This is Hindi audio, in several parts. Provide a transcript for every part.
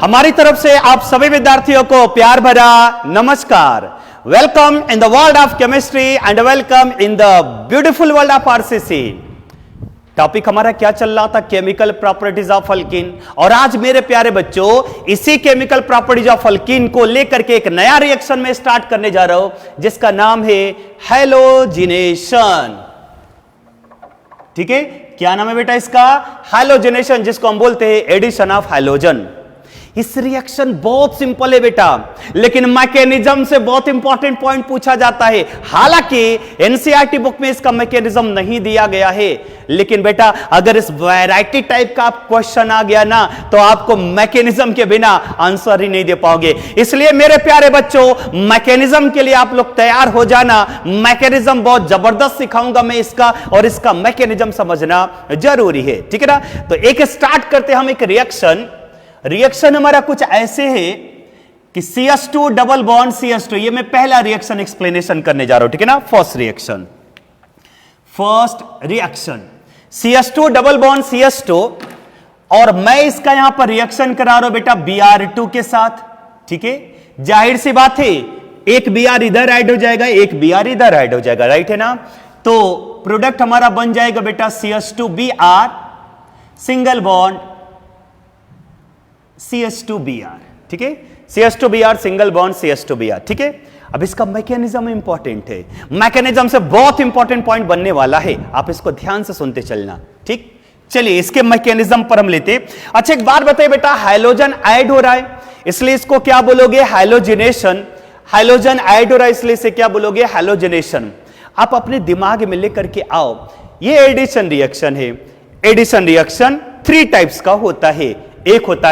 हमारी तरफ से आप सभी विद्यार्थियों को प्यार भरा नमस्कार। Welcome in the world of chemistry and welcome in the beautiful world of RCC. Topic हमारा क्या चल रहा था? Chemical properties of alkyne. और आज मेरे प्यारे बच्चों इसी केमिकल प्रॉपर्टीज ऑफ अल्कीन को लेकर के एक नया रिएक्शन में स्टार्ट करने जा रहा हूं जिसका नाम है हैलोजिनेशन। ठीक है, क्या नाम है बेटा इसका? हैलोजिनेशन, जिसको हम बोलते हैं एडिशन ऑफ हैलोजन। इस रिएक्शन बहुत सिंपल है बेटा, लेकिन मैकेनिज्म से बहुत इंपॉर्टेंट पॉइंट पूछा जाता है। हालांकि एनसीईआरटी बुक में इसका मैकेनिज्म नहीं दिया गया है, लेकिन बेटा अगर इस वैरायटी टाइप का क्वेश्चन आ गया ना तो आपको मैकेनिज्म के बिना आंसर ही नहीं दे पाओगे। इसलिए मेरे प्यारे बच्चों मैकेनिज्म के लिए आप लोग तैयार हो जाना। मैकेनिज्म बहुत जबरदस्त सिखाऊंगा मैं इसका, और इसका मैकेनिज्म समझना जरूरी है। ठीक है ना? तो एक स्टार्ट करते हम एक रिएक्शन हमारा कुछ ऐसे है कि CS2 डबल बॉन्ड CS2, ये मैं पहला रिएक्शन एक्सप्लेनेशन करने जा रहा हूं। ठीक है ना? First reaction CS2 double bond CS2, और मैं इसका यहां पर रिएक्शन करा रहा हूं बेटा Br2 के साथ। ठीक है, जाहिर सी बात है एक Br इधर ऐड हो जाएगा, एक Br इधर ऐड हो जाएगा, राइट है ना? तो प्रोडक्ट हमारा बन जाएगा बेटा CS2Br सिंगल बॉन्ड CS2Br। ठीक है, CS2Br सिंगल बॉन्ड CS2Br। ठीक है, अब इसका मैकेनिज्म इंपॉर्टेंट है, मैकेनिज्म से बहुत इंपॉर्टेंट पॉइंट बनने वाला है, आप इसको ध्यान से सुनते चलना। ठीक, चलिए इसके मैकेनिज्म पर हम लेते। अच्छा एक बात बताइए बेटा, हाइड्रोजन ऐड हो रहा है इसलिए इसको क्या बोलोगे? हाइलोजिनेशन। हाइड्रोजन ऐड हो रहा है इसलिए इसे क्या बोलोगे? हाइलोजिनेशन। आप अपने दिमाग में लेकर के आओ, ये एडिशन रिएक्शन है। एडिशन रिएक्शन 3 टाइप्स का होता है। एक होता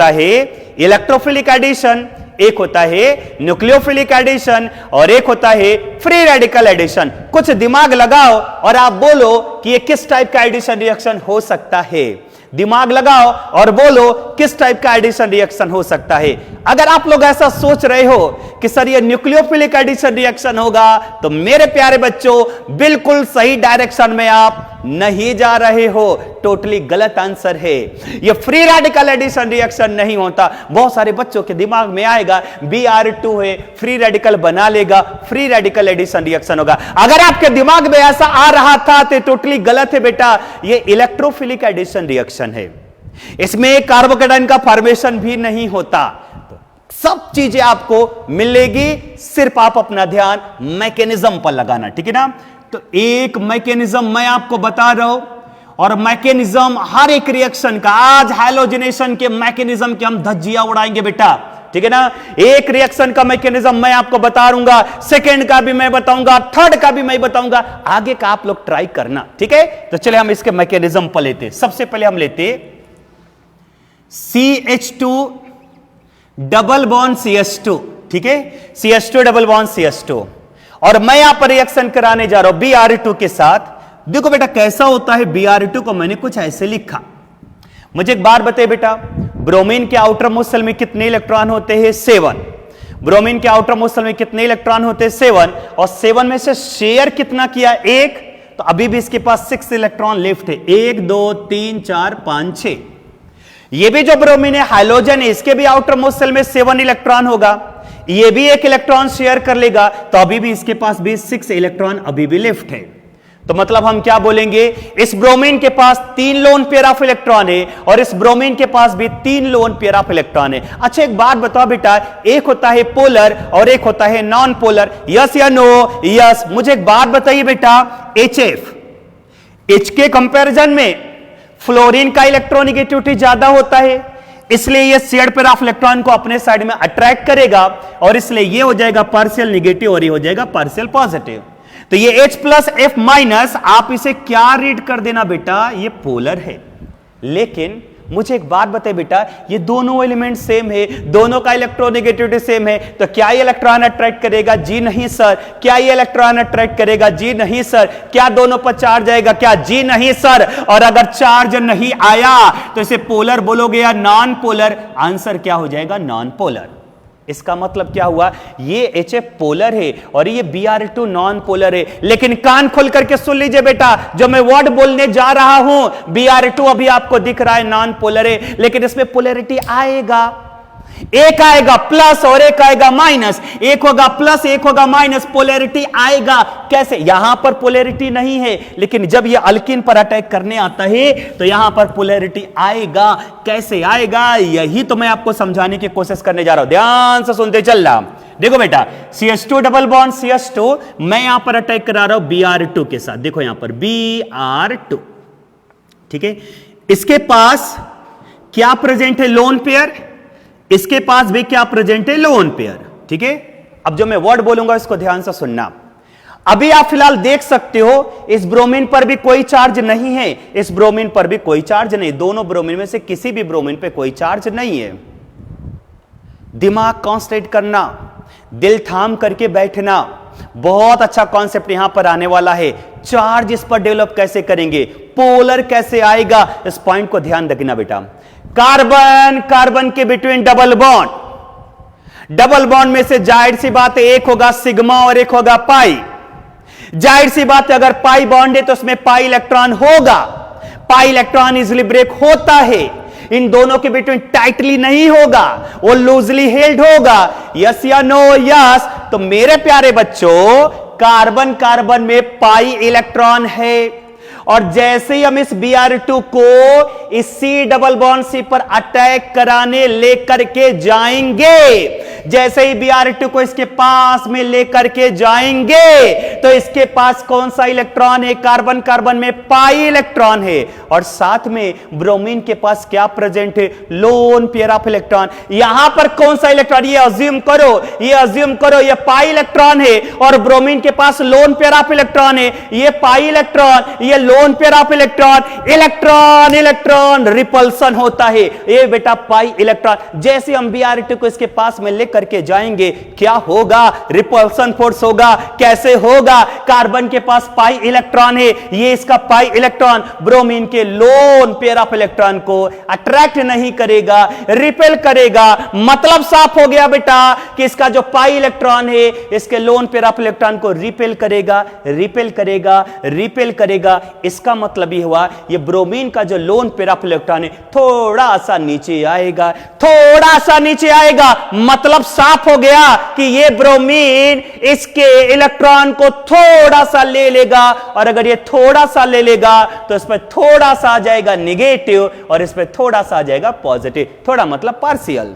है इलेक्ट्रोफिलिक एडिशन, एक होता है न्यूक्लियोफिलिक एडिशन, और एक होता है फ्री रेडिकल एडिशन। कुछ दिमाग लगाओ और आप बोलो कि ये किस टाइप का एडिशन रिएक्शन हो सकता है। दिमाग लगाओ और बोलो किस टाइप का एडिशन रिएक्शन हो सकता है। अगर आप लोग ऐसा सोच रहे हो कि सर ये न्यूक्लियोफिलिक एडिशन रिएक्शन होगा, तो मेरे प्यारे बच्चों बिल्कुल सही डायरेक्शन में आप नहीं जा रहे हो, टोटली गलत आंसर है। ये फ्री रेडिकल एडिशन रिएक्शन नहीं होता। बहुत सारे बच्चों के दिमाग में आएगा Br2 है, फ्री रेडिकल बना लेगा, फ्री रेडिकल एडिशन रिएक्शन होगा। अगर आपके दिमाग में ऐसा आ रहा था तो टोटली गलत है बेटा, ये इलेक्ट्रोफिलिक एडिशन रिएक्शन है। इसमें कार्बोकेटाइन का फॉर्मेशन भी नहीं होता। तो सब चीजें आपको मिलेगी, सिर्फ आप अपना ध्यान मैकेनिज्म पर लगाना। ठीक है ना? तो एक मैकेनिज्म मैं आपको बता रहा हूं, और मैकेनिज्म हर एक रिएक्शन का, आज हैलोजिनेशन के मैकेनिज्म के हम धज्जियां उड़ाएंगे बेटा। ठीक है ना? एक रिएक्शन का मैकेनिज्म मैं आपको बता दूंगा, सेकंड का भी मैं बताऊंगा, थर्ड का भी मैं बताऊंगा, आगे का आप लोग ट्राई करना। ठीक है? तो चले हम इसके मैकेनिज्म पर लेते। सबसे पहले हम लेते CH2 डबल बॉन्ड CS2। ठीक है, CH2 डबल बॉन्ड CS2, और मैं यहां पर रिएक्शन कराने जा रहा हूं Br2 के साथ। देखो बेटा कैसा होता है Br2 को मैंने कुछ ऐसे लिखा। मुझे एक बार बताइए बेटा, ब्रोमीन के आउटर मोस्ट शेल में कितने इलेक्ट्रॉन होते हैं? 7। ब्रोमीन के आउटर मोस्ट शेल में कितने इलेक्ट्रॉन होते हैं? 7। और 7 में से शेयर कितना किया? 1। तो अभी भी इसके पास 6 इलेक्ट्रॉन लेफ्ट है। 1 2 3 4 5 6। ये भी जो ब्रोमीन है हाइड्रोजन है, इसके भी आउटर मोस्ट शेल में 7 इलेक्ट्रॉन होगा। ये भी 1 इलेक्ट्रॉन शेयर कर लेगा, तो अभी भी इसके पास भी 6 इलेक्ट्रॉन अभी भी लेफ्ट है। तो मतलब हम क्या बोलेंगे? इस ब्रोमीन के पास 3 लोन पेयर ऑफ इलेक्ट्रॉन है, और इस ब्रोमीन के पास भी 3 लोन पेयर ऑफ इलेक्ट्रॉन है। अच्छा एक बात बताओ बेटा, एक होता है पोलर और एक होता है नॉन पोलर, यस या नो? यस। मुझे एक बात बताइए बेटा, H के कंपैरिजन में फ्लोरीन का इलेक्ट्रोनेगेटिविटी ज्यादा होता है, इसलिए ये शेयर्ड पेयर ऑफ इलेक्ट्रॉन को अपने साइड में अट्रैक्ट करेगा, और इसलिए ये हो जाएगा पार्शियल नेगेटिव और ये हो जाएगा पार्शियल पॉजिटिव। तो ये H+F- आप इसे क्या रीड कर देना बेटा? ये पोलर है। लेकिन मुझे एक बात बताइए बेटा, ये दोनों एलिमेंट सेम है, दोनों का इलेक्ट्रोनेगेटिविटी सेम है, तो क्या ये इलेक्ट्रॉन अट्रैक्ट करेगा? जी नहीं सर। क्या ये इलेक्ट्रॉन अट्रैक्ट करेगा? जी नहीं सर। क्या दोनों पर चार्ज आएगा? क्या? जी नहीं सर। और अगर चार्ज नहीं आया तो इसे पोलर बोलोगे या नॉन पोलर? आंसर क्या हो जाएगा? Non polar. इसका मतलब क्या हुआ, ये HF पोलर है और ये Br2 नॉन पोलर है। लेकिन कान खोल करके सुन लीजिए बेटा, जो मैं वर्ड बोलने जा रहा हूं, Br2 अभी आपको दिख रहा है नॉन पोलर है, लेकिन इसमें पोलैरिटी आएगा, एक आएगा प्लस और एक आएगा माइनस, एक होगा प्लस एक होगा माइनस, पोलैरिटी आएगा। कैसे, यहां पर पोलैरिटी नहीं है, लेकिन जब ये अल्कीन पर अटैक करने आता है तो यहां पर पोलैरिटी आएगा। कैसे आएगा, यही तो मैं आपको समझाने की कोशिश करने जा रहा हूं, ध्यान से सुनते चल रहा। देखो बेटा, CH2 डबल बॉन्ड CH2, मैं यहां पर अटैक करा रहा हूं Br2 के साथ। देखो यहां पर Br2, ठीक है, इसके पास क्या प्रेजेंट है, लोन पेयर, इसके पास भी क्या प्रेजेंट है, लोन पेयर। ठीक है, अब जो मैं वर्ड बोलूंगा इसको ध्यान से सुनना। अभी आप फिलहाल देख सकते हो इस ब्रोमीन पर भी कोई चार्ज नहीं है, इस ब्रोमीन पर भी कोई चार्ज नहीं, दोनों ब्रोमीन में से किसी भी ब्रोमीन पे कोई चार्ज नहीं है। दिमाग कॉन्सेंट्रेट करना, दिल थाम करके बैठना, बहुत अच्छा कॉन्सेप्ट यहां पर आने वाला है। चार्ज इस पर डेवलप कैसे करेंगे, पोलर कैसे आएगा, इस पॉइंट को ध्यान रखना बेटा। कार्बन कार्बन के between double bond, double bond में से जाहिर सी बात है एक होगा सिग्मा और एक होगा पाई। जाहिर सी बात है अगर पाई बॉन्ड है तो उसमें पाई इलेक्ट्रॉन होगा, पाई इलेक्ट्रॉन इजिली ब्रेक होता है, इन दोनों के बिटवीन टाइटली नहीं होगा, वो लूजली हेल्ड होगा। यस या नो, यस। तो मेरे प्यारे बच्चों, कार्बन कार्बन में पाई इलेक्ट्रॉन है, और जैसे ही हम इस Br2 को इस C डबल बॉन्ड C पर अटैक कराने लेकर के जाएंगे, जैसे ही Br2 को इसके पास में लेकर के जाएंगे तो इसके पास कौन सा इलेक्ट्रॉन है, कार्बन कार्बन में पाई इलेक्ट्रॉन है, और साथ में ब्रोमीन के पास क्या प्रेजेंट है, लोन पेयर ऑफ इलेक्ट्रॉन। यहां पर कौन सा इलेक्ट्रॉन, ये अज्यूम करो, ये अज्यूम करो ये पाई इलेक्ट्रॉन है और ब्रोमीन के पास लोन पेयर ऑफ इलेक्ट्रॉन है, ये पाई इलेक्ट्रॉन, ये lone pair of electron, electron electron repulsion होता है, ये बेटा पाई इलेक्ट्रॉन। जैसे हम Br2 को इसके पास में लेकर के जाएंगे क्या होगा, रिपल्सन फोर्स होगा। कैसे होगा, कार्बन के पास पाई इलेक्ट्रॉन है, ये इसका पाई इलेक्ट्रॉन ब्रोमीन के लोन पेयर ऑफ इलेक्ट्रॉन को अट्रैक्ट नहीं करेगा, रिपेल करेगा। मतलब साफ हो गया बेटा कि इसका जो पाई इलेक्ट्रॉन है इसके लोन पेयर ऑफ इलेक्ट्रॉन को रिपेल करेगा, रिपेल करेगा, रिपेल करेगा। इसका मतलब ये हुआ ये ब्रोमीन का जो लोन पेयर ऑफ इलेक्ट्रॉन है थोड़ा सा नीचे आएगा, थोड़ा सा नीचे आएगा। मतलब साफ हो गया कि ये ब्रोमीन इसके इलेक्ट्रॉन को थोड़ा सा ले लेगा, और अगर ये थोड़ा सा ले लेगा तो इस पर थोड़ा सा आ जाएगा निगेटिव और इस पर थोड़ा सा आ जाएगा पॉजिटिव। थोड़ा मतलब पार्शियल।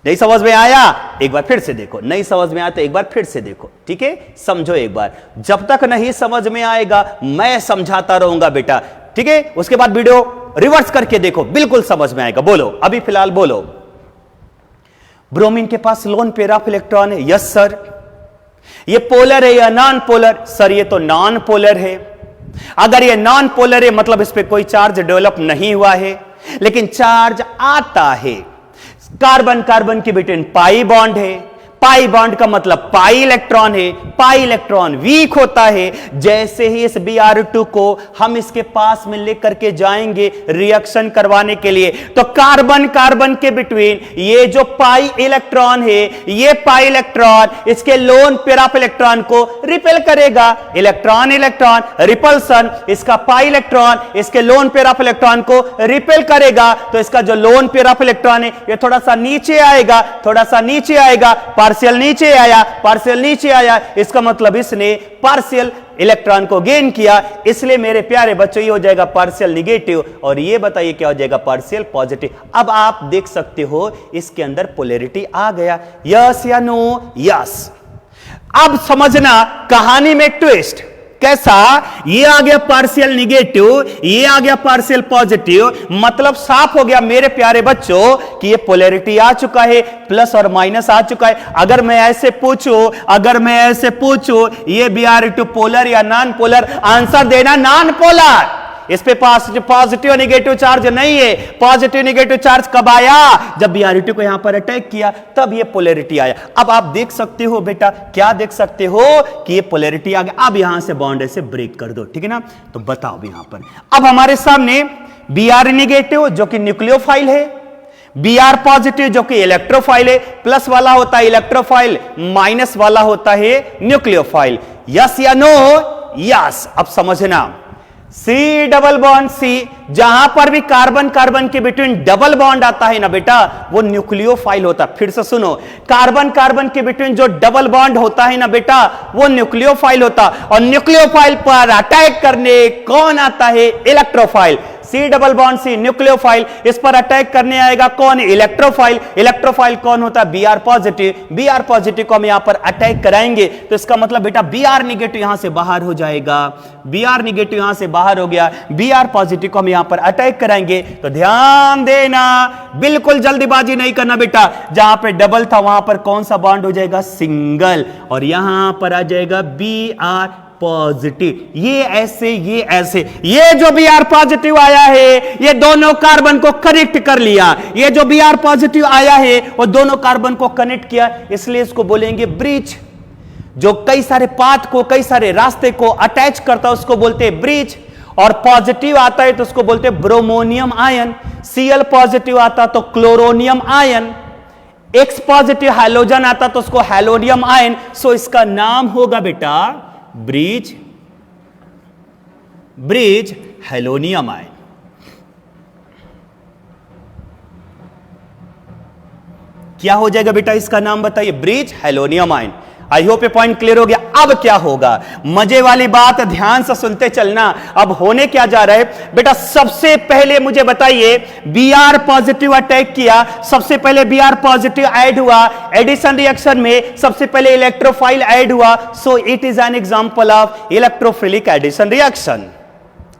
नहीं समझ में आया, एक बार फिर से देखो। नहीं समझ में आया तो एक बार फिर से देखो, ठीक है, समझो एक बार। जब तक नहीं समझ में आएगा मैं समझाता रहूंगा बेटा, ठीक है। उसके बाद वीडियो रिवर्स करके देखो, बिल्कुल समझ में आएगा। बोलो, अभी फिलहाल बोलो। ब्रोमीन के पास लोन पेयर ऑफ इलेक्ट्रॉन है, यस सर। ये पोलर है या नॉन पोलर, सर ये तो नॉन पोलर है। अगर ये नॉन पोलर है मतलब इस पे कोई चार्ज डेवलप नहीं हुआ है, लेकिन चार्ज आता है। कार्बन कार्बन के बिटवीन पाई बॉन्ड है, पाई बॉन्ड का मतलब पाई इलेक्ट्रॉन है, पाई इलेक्ट्रॉन वीक होता है। जैसे ही इस Br2 को हम इसके पास में लेकर के जाएंगे रिएक्शन करवाने के लिए, तो कार्बन कार्बन के बिटवीन ये जो पाई इलेक्ट्रॉन है, ये पाई इलेक्ट्रॉन इसके लोन पेयर ऑफ इलेक्ट्रॉन को रिपेल करेगा। इलेक्ट्रॉन इलेक्ट्रॉन रिपल्सन, इसका पाई इलेक्ट्रॉन इसके लोन पेयर ऑफ इलेक्ट्रॉन को रिपेल करेगा। तो इसका जो लोन पेयर ऑफ इलेक्ट्रॉन है ये थोड़ा सा नीचे आएगा, थोड़ा सा नीचे आएगा, पार्शियल नीचे आया, पार्शियल नीचे आया। इसका मतलब इसने पार्शियल इलेक्ट्रॉन को गेन किया, इसलिए मेरे प्यारे बच्चों ये हो जाएगा पार्शियल निगेटिव, और ये बताइए क्या हो जाएगा, पार्शियल पॉजिटिव। अब आप देख सकते हो इसके अंदर पोलैरिटी आ गया, यस या नो, यस। अब समझना कहानी में ट्विस्ट कैसा, ये आ गया पार्शियल निगेटिव, ये आ गया पार्शियल पॉजिटिव। मतलब साफ हो गया मेरे प्यारे बच्चों कि ये पोलैरिटी आ चुका है, प्लस और माइनस आ चुका है। अगर मैं ऐसे पूछूं ये Br2 पोलर या नॉन पोलर, आंसर देना नॉन पोलर। इस पे पॉजिटिव और निगेटिव चार्ज नहीं है। पॉजिटिव निगेटिव चार्ज कब आया, जब Br2 को यहां पर अटैक किया तब ये पोलैरिटी आया। अब आप देख सकते हो बेटा, क्या देख सकते हो कि ये पोलैरिटी आ गया। अब यहां से बॉन्ड ऐसे ब्रेक कर दो, ठीक है ना। तो बताओ यहां पर अब हमारे सामने Br नेगेटिव जो कि न्यूक्लियोफाइल है, बी आर पॉजिटिव जो कि इलेक्ट्रोफाइल है, प्लस वाला होता है इलेक्ट्रोफाइल, माइनस वाला होता है न्यूक्लियोफाइल। यस या नो? यस। अब समझना, सी डबल बॉन्ड सी, जहां पर भी कार्बन कार्बन के बिटवीन डबल बॉन्ड आता है ना बेटा, वो न्यूक्लियोफाइल होता है। फिर से सुनो, कार्बन कार्बन के बिटवीन जो डबल बॉन्ड होता है ना बेटा, वो न्यूक्लियोफाइल होता। और न्यूक्लियोफाइल पर अटैक करने कौन आता है? Electrophile. C double bond C nucleophile, इस पर अटैक करने आएगा कौन? इलेक्ट्रोफाइल। इलेक्ट्रोफाइल कौन होता है? B R positive. B R positive को हम यहां पर अटैक कराएंगे, तो इसका मतलब बेटा बी आर निगेटिव यहां से बाहर हो जाएगा। बी आर निगेटिव यहां से बाहर हो गया, बी आर पॉजिटिव को हम यहां पर अटैक कराएंगे। तो ध्यान देना, बिल्कुल जल्दीबाजी नहीं करना बेटा। जहां पे डबल था वहां पर कौन सा बॉन्ड हो जाएगा? सिंगल। और यहां पर आ जाएगा बी आर पॉजिटिव। ये ऐसे, ये ऐसे, ये जो बी आर पॉजिटिव आया है ये दोनों कार्बन को कनेक्ट कर लिया। ये जो बी आर पॉजिटिव आया है वो दोनों कार्बन को कनेक्ट किया, इसलिए इसको बोलेंगे ब्रिज। जो कई सारे पाथ को, कई सारे रास्ते को अटैच करता है उसको बोलते हैं ब्रिज। और पॉजिटिव आता है तो उसको बोलते हैं ब्रोमोनियम आयन। Cl पॉजिटिव आता तो chloronium ion. X positive halogen आता तो उसको हैलोनियम आयन। सो इसका नाम होगा बेटा ब्रिज, ब्रिज हैलोनियम आयन। क्या हो जाएगा बेटा इसका नाम बताइए? Bridge halonium ion. I hope ये पॉइंट क्लियर हो गया। अब क्या होगा? मजे वाली बात, ध्यान से सुनते चलना। अब होने क्या जा रहा है बेटा? सबसे पहले मुझे बताइए, बी आर पॉजिटिव अटैक किया, सबसे पहले बी आर पॉजिटिव ऐड हुआ। एडिशन रिएक्शन में सबसे पहले इलेक्ट्रोफाइल ऐड हुआ। So it is an example of electrophilic addition reaction.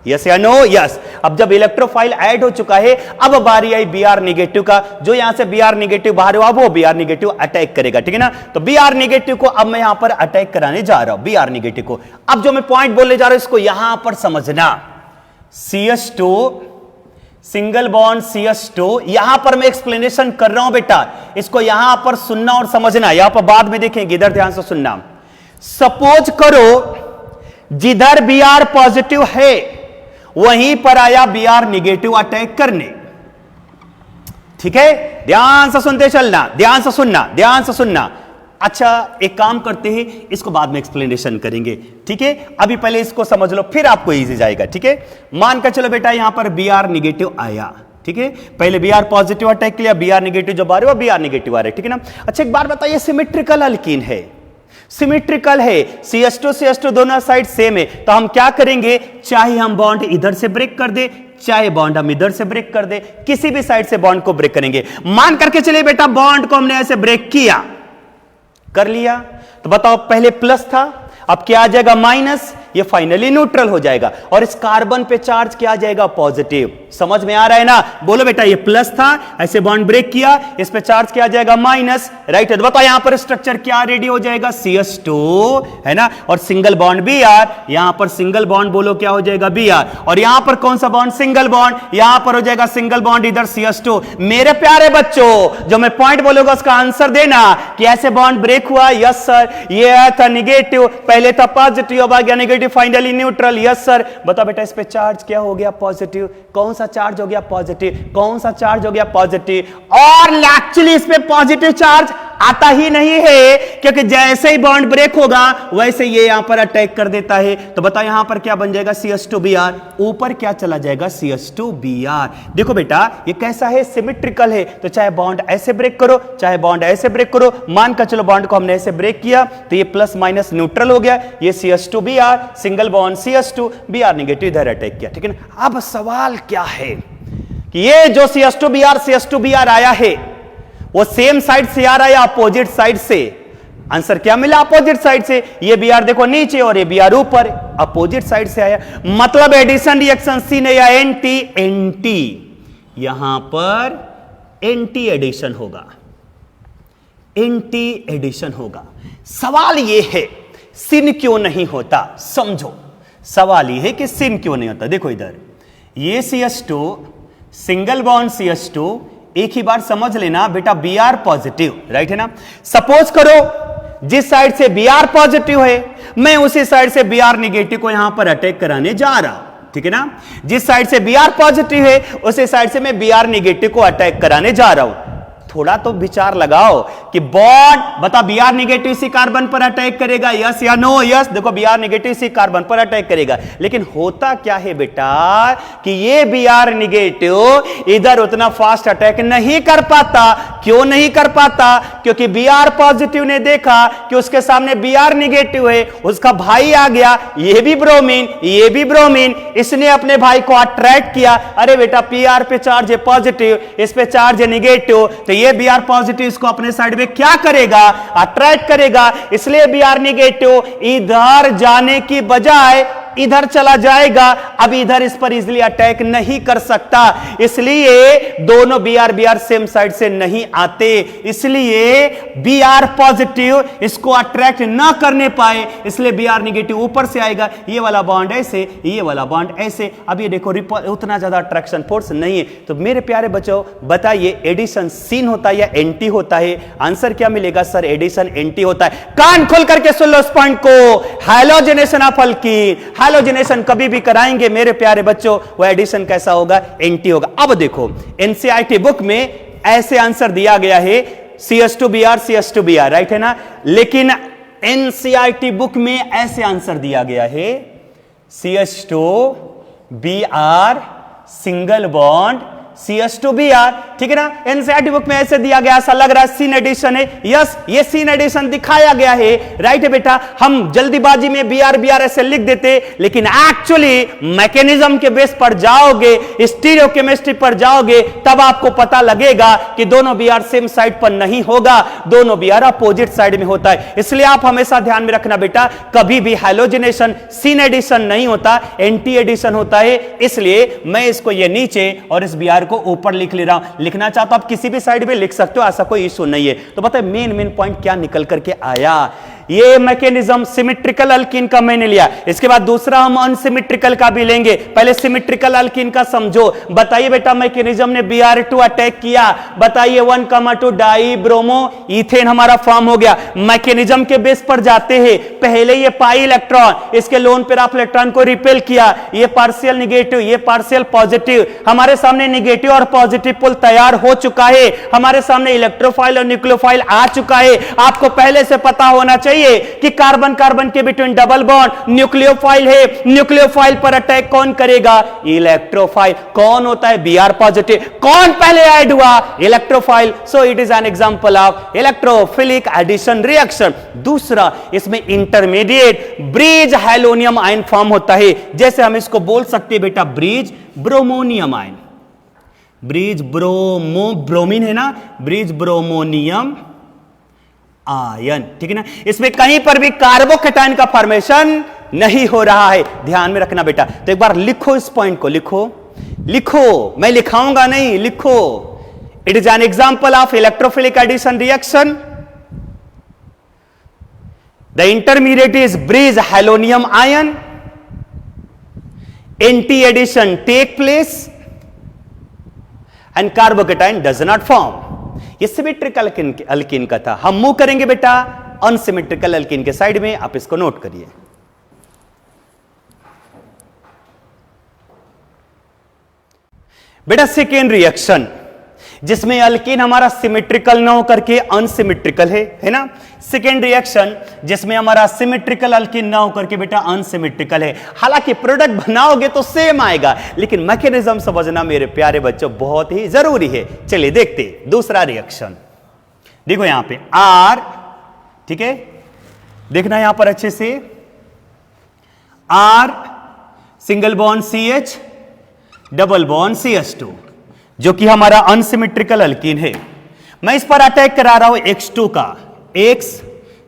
Yes या नो? यस। अब जब इलेक्ट्रोफाइल ऐड हो चुका है, अब बारी आई बी आर निगेटिव का। जो यहां से बी आर निगेटिव बाहर हुआ वो बी आर निगेटिव अटैक करेगा, ठीक है ना? तो बी आर निगेटिव को अब मैं यहां पर अटैक कराने जा रहा हूं, बी आर निगेटिव को। अब जो मैं पॉइंट बोलने जा रहा हूं इसको यहां पर समझना। CH2 सिंगल बॉन्ड CH2, यहां पर मैं एक्सप्लेनेशन कर रहा हूं बेटा, इसको यहां पर सुनना और समझना। यहां पर बाद में देखेंगे, इधर ध्यान से सुनना। सपोज करो जिधर बी आर पॉजिटिव है वहीं पर आया बी आर निगेटिव अटैक करने, ठीक है? ध्यान से सुनते चलना, ध्यान से सुनना, ध्यान से सुनना। अच्छा एक काम करते हैं, इसको बाद में एक्सप्लेनेशन करेंगे, ठीक है? अभी पहले इसको समझ लो, फिर आपको इजी जाएगा, ठीक है? मान कर चलो बेटा यहां पर बी आर निगेटिव आया, ठीक है? पहले बी आर पॉजिटिव अटैक किया, बी आर निगेटिव जो आ रहे हो बी आर निगेटिव आ रहे, ठीक है ना? अच्छा एक बार बताइए, सिमेट्रिकल अल्कीन है, सिमेट्रिकल है, CH2 दोनों साइड सेम है, तो हम क्या करेंगे? चाहे हम बॉन्ड इधर से ब्रेक कर दे, चाहे बॉन्ड हम इधर से ब्रेक कर दे, किसी भी साइड से बॉन्ड को ब्रेक करेंगे। मान करके चलिए बेटा बॉन्ड को हमने ऐसे ब्रेक किया, कर लिया, तो बताओ पहले प्लस था, अब क्या आ जाएगा? माइनस। ये फाइनली न्यूट्रल हो जाएगा और इस कार्बन पे चार्ज क्या आ जाएगा? पॉजिटिव। समझ में आ रहा है ना? बोलो बेटा, ये प्लस था, ऐसे बॉन्ड ब्रेक किया, इस पे चार्ज क्या आ जाएगा? माइनस, राइट है? तो बताओ यहां पर स्ट्रक्चर क्या रेडी हो जाएगा? CH2 है ना, और सिंगल बॉन्ड Br। यहां पर सिंगल बॉन्ड बोलो क्या हो जाएगा? Br। और यहां पर कौन सा बॉन्ड? Single bond. यहां पर हो जाएगा सिंगल बॉन्ड, इधर CH2। मेरे प्यारे बच्चों, जो मैं पॉइंट बोलूंगा उसका आंसर देना कि ऐसे बॉन्ड ब्रेक हुआ। Yes sir. ये था निगेटिव, पहले था पॉजिटिव, अब आ गया negative, finally neutral. Yes sir. बताओ बेटा इस पे चार्ज क्या हो गया? पॉजिटिव। कौन सा चार्ज हो गया? पॉजिटिव। कौन सा चार्ज हो गया? पॉजिटिव। और एक्चुअली इस पे पॉजिटिव चार्ज आता ही नहीं है, क्योंकि जैसे ही बॉन्ड ब्रेक होगा वैसे ये यहां पर अटैक कर देता है। तो बताओ यहां पर क्या बन जाएगा? CH2Br। ऊपर क्या चला जाएगा? CH2Br। देखो बेटा ये कैसा है? सिमेट्रिकल है, तो चाहे बॉन्ड ऐसे ब्रेक करो, चाहे बॉन्ड ऐसे ब्रेक करो। मान कर चलो बॉन्ड को हमने ऐसे ब्रेक किया तो ये प्लस माइनस न्यूट्रल हो गया। ये CH2Br, single bond CH2Br negative, इधर अटैक किया, ठीक है ना? अब सवाल क्या है कि ये जो CH2Br आया है वो सेम साइड से आ रहा है या अपोजिट साइड से? आंसर क्या मिला? अपोजिट साइड से। ये Br देखो नीचे और ये Br ऊपर, अपोजिट साइड से आया, मतलब एडिशन रिएक्शन सी ने या एंटी एंटी, यहां पर एंटी एडिशन होगा, एंटी एडिशन होगा। सवाल ये है सिन क्यों नहीं होता? समझो सवाल ये है कि सिन क्यों नहीं होता। देखो इधर ये CH2 सिंगल बॉन्ड CH2, एक ही बार समझ लेना बेटा Br पॉजिटिव, राइट है ना? सपोज करो जिस साइड से Br पॉजिटिव है मैं उसी साइड से Br निगेटिव को यहां पर अटैक कराने जा रहा हूं, ठीक है ना। जिस साइड से Br पॉजिटिव है उसी साइड से मैं Br नेगेटिव को अटैक कराने जा रहा हूं। थोड़ा तो विचार लगाओ कि बॉन्ड बता Br नेगेटिव इसी कार्बन पर अटैक करेगा, यस या नो? यस। देखो Br नेगेटिव इसी कार्बन पर अटैक करेगा, लेकिन होता क्या है बेटा कि ये Br नेगेटिव इधर उतना फास्ट अटैक नहीं कर पाता। क्यों नहीं कर पाता? क्योंकि Br पॉजिटिव ने देखा कि उसके सामने Br नेगेटिव है, उसका भाई आ गया, ये भी ब्रोमीन, ये भी ब्रोमीन, इसने अपने भाई को अट्रैक्ट किया। अरे बेटा Pr पे चार्ज है पॉजिटिव, इस पे चार्ज है नेगेटिव, तो ये Br पॉजिटिव इसको अपने साइड में क्या करेगा? अट्रैक्ट करेगा। इसलिए Br नेगेटिव इधर जाने की बजाय इधर चला जाएगा। अब इधर इस पर इजीली अटैक नहीं कर सकता, इसलिए दोनों Br सेम साइड से नहीं आते, इसलिए Br पॉजिटिव इसको अट्रैक्ट ना करने पाए, इसलिए Br नेगेटिव ऊपर से आएगा। ये वाला बॉन्ड ऐसे, ये वाला बॉन्ड ऐसे। अब ये देखो उतना ज्यादा अट्रैक्शन फोर्स नहीं है। तो मेरे प्यारे बच्चों बताइए एडिशन सीन होता है या एंटी होता है? आंसर क्या मिलेगा सर? एडिशन एंटी होता है। कान खोल करके सुन लो इस पॉइंट को, हैलोजिनेशन ऑफ अल्कीन, हैलोजिनेशन कभी भी कराएंगे मेरे प्यारे बच्चों, वो एडिशन कैसा होगा? एंटी होगा। अब देखो एनसीईआरटी बुक में ऐसे आंसर दिया गया है CH2Br CH2Br, राइट है ना, लेकिन एनसीईआरटी बुक में ऐसे आंसर दिया गया है CH2Br सिंगल बॉन्ड CH2Br, ठीक है ना। एनसीईआरटी बुक में ऐसे दिया गया, ऐसा लग रहा है सीन एडिशन है। यस, ये सीन एडिशन दिखाया गया है, राइट है बेटा। हम जल्दीबाजी में Br ऐसे लिख देते, लेकिन एक्चुअली मैकेनिज्म के बेस पर जाओगे, स्टीरियोकेमिस्ट्री पर जाओगे, तब आपको पता लगेगा कि दोनों Br सेम साइड पर नहीं होगा, दोनों Br अपोजिट साइड में होता है। इसलिए आप हमेशा ध्यान में रखना बेटा, कभी भी हैलोजिनेशन सीन एडिशन नहीं होता, एंटी एडिशन होता है। इसलिए मैं इसको ये नीचे और इस Br को ऊपर लिख ले रहा हूं। लिखना चाहता आप किसी भी साइड में लिख सकते हो, ऐसा कोई इशू नहीं है। तो बताए मेन पॉइंट क्या निकल करके आया? ये मैकेनिज्म सिमेट्रिकल अल्कीन का मैंने लिया, इसके बाद दूसरा हम अनसिमेट्रिकल का भी लेंगे। पहले सिमेट्रिकल अल्कीन का समझो। बताइए बेटा मैकेनिज्म ने Br2 अटैक किया, बताइए 1,2 डाई ब्रोमो इथेन हमारा फॉर्म हो गया। मैकेनिज्म के बेस पर जाते हैं, पहले ये पाई इलेक्ट्रॉन, इसके लोन पेयर ऑफ इलेक्ट्रॉन को रिपेल किया, ये पार्शियल नेगेटिव, ये पार्शियल पॉजिटिव, हमारे सामने नेगेटिव और पॉजिटिव पोल तैयार हो चुका है, हमारे सामने इलेक्ट्रोफाइल और न्यूक्लियोफाइल आ चुका है। आपको पहले से पता होना चाहिए कि कार्बन कार्बन के बिटवीन डबल बॉन्ड, न्यूक्लियोफाइल है, न्यूक्लियोफाइल पर अटैक कौन करेगा? इलेक्ट्रोफाइल। कौन होता है? Br positive. कौन पहले ऐड हुआ? Electrophile. So it is an example of electrophilic addition reaction. दूसरा, इसमें intermediate bridge halonium ion form होता है, जैसे हम इसको बोल सकते हैं बेटा bridge bromonium ion, bridge bromine है ना, ब्रिज ब्रोमोनियम आयन, ठीक है ना। इसमें कहीं पर भी कार्बोकेटायन का फॉर्मेशन नहीं हो रहा है, ध्यान में रखना बेटा। तो एक बार लिखो इस पॉइंट को, लिखो, मैं लिखाऊंगा नहीं, लिखो। It is an example of electrophilic addition reaction. The intermediate is bridge halonium ion, anti addition take place and carbocation does not form. ये सिमेट्रिकल अल्कीन का था। हम मूव करेंगे बेटा अनसिमेट्रिकल अल्कीन के साइड में, आप इसको नोट करिए। बेटा सेकेंड रिएक्शन जिसमें अल्कीन हमारा सिमेट्रिकल ना होकर के अनसिमेट्रिकल है ना। सेकेंड रिएक्शन जिसमें हमारा सिमेट्रिकल अल्कीन ना होकर के बेटा अनसिमेट्रिकल है। हालांकि प्रोडक्ट बनाओगे तो सेम आएगा, लेकिन मैकेनिज्म समझना मेरे प्यारे बच्चों बहुत ही जरूरी है। चलिए देखते दूसरा रिएक्शन। देखो यहां पे R, ठीक है, देखना यहां पर अच्छे से, R single bond CH double bond CH2 जो कि हमारा अनसिमेट्रिकल अल्कीन है। मैं इस पर अटैक करा रहा हूं X2 का, X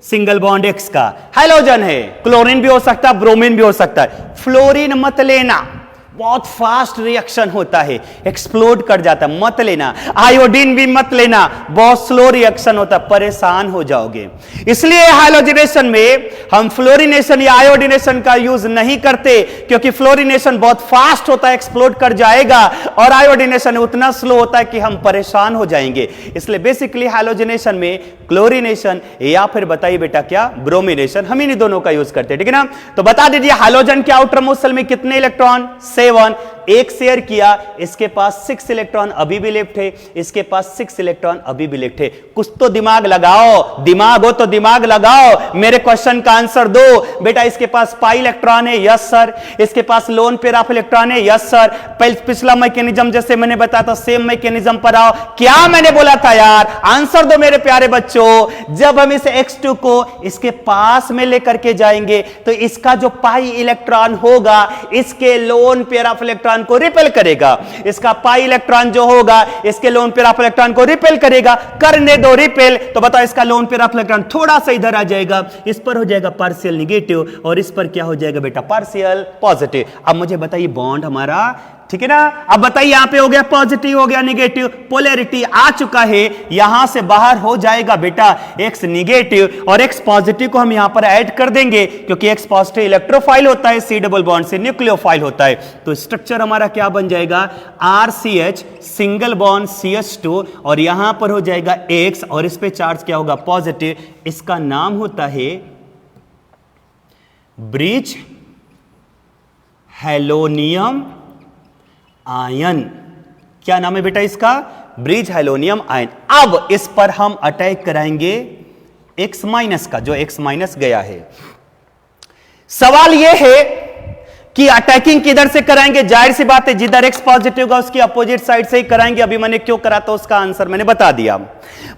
सिंगल बॉन्ड X का, हैलोजन है, क्लोरीन भी हो सकता है, ब्रोमीन भी हो सकता है। फ्लोरीन मत लेना, बहुत फास्ट रिएक्शन होता है, एक्सप्लोड कर जाता है, मत लेना। आयोडीन भी मत लेना, बहुत स्लो रिएक्शन होता है, परेशान हो जाओगे। इसलिए हैलोजिनेशन में हम फ्लोरिनेशन या आयोडीनेशन का यूज नहीं करते, क्योंकि फ्लोरिनेशन बहुत फास्ट होता है, एक्सप्लोड कर जाएगा, और आयोडीनेशन उतना स्लो होता है कि हम परेशान हो जाएंगे। इसलिए बेसिकली हैलोजिनेशन में क्लोरिनेशन या फिर बताइए बेटा क्या, ब्रोमिनेशन, हम इन्हीं दोनों का यूज करते हैं, ठीक है ना। तो बता दीजिए हैलोजन के आउटर मोस्ट शेल में कितने इलेक्ट्रॉन? 7 एक शेयर किया, इसके पास 6 इलेक्ट्रॉन अभी भी लेफ्ट है, इसके पास 6 इलेक्ट्रॉन अभी भी लेफ्ट है। कुछ तो दिमाग लगाओ, दिमाग हो तो दिमाग लगाओ, मेरे क्वेश्चन का आंसर दो। बेटा इसके पास पाई इलेक्ट्रॉन है, यस सर। इसके पास लोन पेयर ऑफ इलेक्ट्रॉन है, यस सर। पिछला मैकेनिज्म जैसे मैंने बताया था, सेम मैकेनिज्म पर आओ। क्या मैंने बोला था यार, आंसर दो मेरे प्यारे बच्चों। जब हम इस X2 को इसके पास में लेकर के जाएंगे तो इसका जो पाई इलेक्ट्रॉन होगा इसके लोन पेयर ऑफ इलेक्ट्रॉन को रिपेल करेगा। इसका पाई इलेक्ट्रॉन जो होगा इसके लोन पेयर ऑफ इलेक्ट्रॉन को रिपेल करेगा। करने दो रिपेल, तो बताओ इसका लोन पेयर ऑफ इलेक्ट्रॉन थोड़ा सा इधर आ जाएगा, इस पर हो जाएगा पार्शियल नेगेटिव और इस पर क्या हो जाएगा बेटा, पार्शियल पॉजिटिव। अब मुझे बताइए बॉन्ड हमारा ठीक है ना। अब बताइए यहां पे हो गया पॉजिटिव, हो गया निगेटिव, पोलैरिटी आ चुका है। यहां से बाहर हो जाएगा बेटा एक्स निगेटिव और एक्स पॉजिटिव को हम यहां पर ऐड कर देंगे, क्योंकि एक्स पॉजिटिव इलेक्ट्रोफाइल होता है, सी डबल बॉन्ड से न्यूक्लियोफाइल होता है। तो स्ट्रक्चर हमारा क्या बन जाएगा, RCH सिंगल बॉन्ड CH2 और यहां पर हो जाएगा एक्स और इस पे चार्ज क्या होगा, पॉजिटिव। इसका नाम होता है ब्रिज हेलोनियम आयन। क्या नाम है बेटा इसका, ब्रिज हेलोनियम आयन। अब इस पर हम अटैक कराएंगे X माइनस का, जो X माइनस गया है। सवाल यह है कि अटैकिंग किधर से कराएंगे, जाहिर सी बात है जिधर X पॉजिटिव का उसकी अपोजिट साइड से ही कराएंगे। अभी मैंने क्यों करा था उसका आंसर मैंने बता दिया।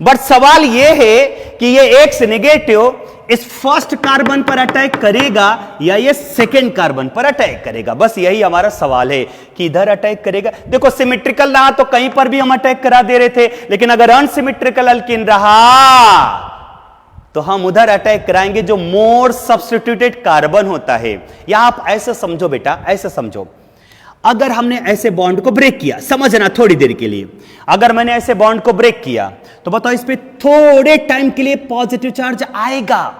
बट सवाल यह है कि ये X नेगेटिव इस फर्स्ट कार्बन पर अटैक करेगा या ये सेकेंड कार्बन पर अटैक करेगा। बस यही हमारा सवाल है कि इधर अटैक करेगा। देखो सिमेट्रिकल रहा तो कहीं पर भी हम अटैक करा दे रहे थे, लेकिन अगर अनसिमेट्रिकल अल्किन रहा तो हम उधर अटैक कराएंगे जो मोर सब्स्टिट्यूटेड कार्बन होता है। या आप ऐसे समझो बेटा, ऐसे समझो, अगर हमने ऐसे बॉन्ड को ब्रेक किया, समझना थोड़ी देर के लिए, अगर मैंने ऐसे बॉन्ड को ब्रेक किया तो बताओ इस पे थोड़े टाइम के लिए पॉजिटिव चार्ज आएगा।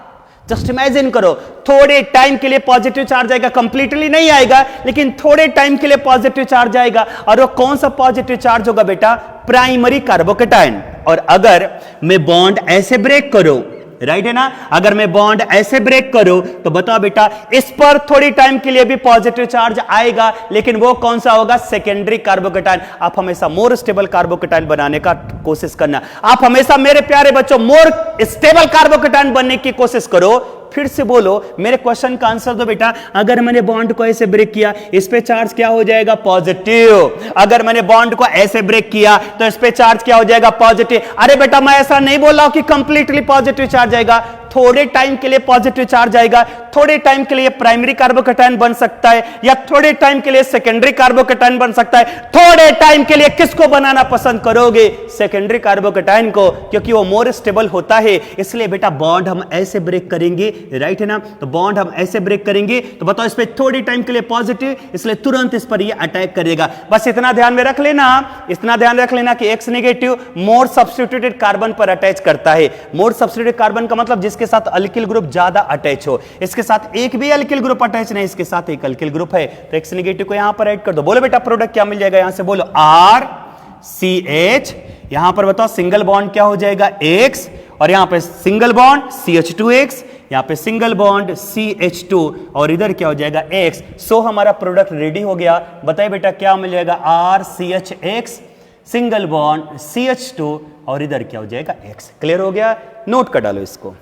जस्ट इमेजिन करो, थोड़े टाइम के लिए पॉजिटिव चार्ज आएगा, कंप्लीटली नहीं आएगा लेकिन थोड़े टाइम के लिए पॉजिटिव चार्ज आएगा। और वो कौन सा पॉजिटिव चार्ज होगा बेटा, प्राइमरी कार्बोकेटाइन। और अगर मैं बॉन्ड ऐसे ब्रेक करूं, राइट है ना, अगर मैं बॉन्ड ऐसे ब्रेक करूं तो बताओ बेटा इस पर थोड़ी टाइम के लिए भी पॉजिटिव चार्ज आएगा, लेकिन वो कौन सा होगा, सेकेंडरी कार्बोकेटाइन। आप हमेशा मोर स्टेबल कार्बोकेटाइन बनाने का कोशिश करना। आप हमेशा मेरे प्यारे बच्चों मोर स्टेबल कार्बोकेटाइन बनने की कोशिश करो। फिर से बोलो, मेरे क्वेश्चन का आंसर दो बेटा। अगर मैंने बॉन्ड को ऐसे ब्रेक किया, इस पे चार्ज क्या हो जाएगा, पॉजिटिव। अगर मैंने बॉन्ड को ऐसे ब्रेक किया तो इस पे चार्ज क्या हो जाएगा, पॉजिटिव। अरे बेटा मैं ऐसा नहीं बोल रहा हूं कि कंप्लीटली पॉजिटिव चार्ज आएगा, थोड़े टाइम के लिए पॉजिटिव चार्ज आएगा, थोड़े टाइम के लिए प्राइमरी कार्बोकेटाइन बन सकता है या थोड़े टाइम के लिए सेकेंडरी कार्बोकेटाइन बन सकता है। थोड़े टाइम के लिए किसको बनाना पसंद करोगे, सेकेंडरी कार्बोकेटाइन को, क्योंकि वो मोर स्टेबल होता है। इसलिए बेटा बॉन्ड हम ऐसे ब्रेक करेंगे, राइट है ना, तो बॉन्ड हम ऐसे ब्रेक करेंगे तो बताओ इस पे थोड़ी टाइम के लिए पॉजिटिव, इसलिए तुरंत इस पर ये अटैक करेगा। बस इतना ध्यान में रख लेना, इतना ध्यान रख लेना कि X नेगेटिव मोर सब्स्टिट्यूटेड कार्बन पर अटैच करता है। मोर सब्स्टिट्यूटेड कार्बन का मतलब जिसके साथ अल्किल ग्रुप ज्यादा अटैच हो। इसके साथ एक भी अल्किल ग्रुप अटैच नहीं, इसके साथ एक अल्किल ग्रुप है, तो X नेगेटिव को यहां पर ऐड कर दो। बोलो बेटा प्रोडक्ट क्या मिल जाएगा, यहां से बोलो RCH, यहां पर बताओ सिंगल बॉन्ड क्या हो जाएगा, X, और यहां पे सिंगल बॉन्ड CH2X, यहां पे सिंगल बॉन्ड CH2 और इधर क्या हो जाएगा X। सो हमारा प्रोडक्ट रेडी हो गया। बताइए बेटा क्या मिल जाएगा, RCHX सिंगल बॉन्ड CH2 और इधर क्या हो जाएगा X। क्लियर हो गया, नोट कर डालो इसको।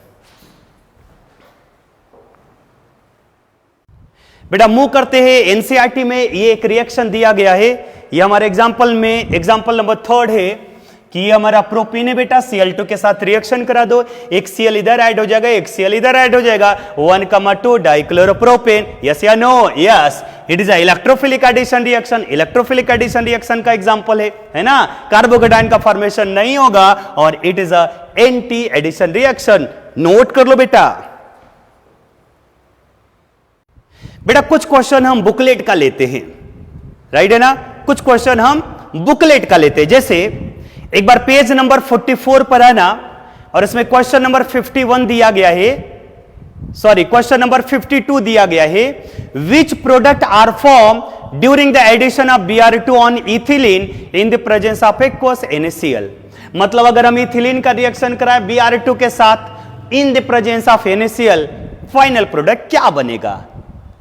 बेटा मूव करते हैं एनसीईआरटी में, ये एक रिएक्शन दिया गया है, ये हमारे एग्जांपल में एग्जांपल नंबर 3 है कि ये हमारा प्रोपीन है बेटा, Cl2 के साथ रिएक्शन करा दो, एक Cl इधर ऐड हो जाएगा, एक Cl इधर ऐड हो जाएगा, 1,2 डाइक्लोरोप्रोपेन। यस या no, yes, it is a electrophilic addition reaction. Electrophilic addition reaction का एग्जांपल है ना, कार्बोकेटाइन का फॉर्मेशन नहीं होगा और it is a anti addition reaction. Note कर लो बेटा। बेटा कुछ क्वेश्चन हम बुकलेट का लेते हैं, राइट है ना, कुछ क्वेश्चन हम बुकलेट का लेते हैं। जैसे एक बार पेज नंबर 44 पर आना और इसमें क्वेश्चन नंबर 51 दिया गया है, सॉरी क्वेश्चन नंबर 52 दिया गया है। Which product are form during the addition of Br2 on ethylene in the presence of aqueous NaCl। मतलब अगर हम इथिलीन का रिएक्शन कराए Br2 के साथ इन the presence of NaCl, final product क्या बनेगा।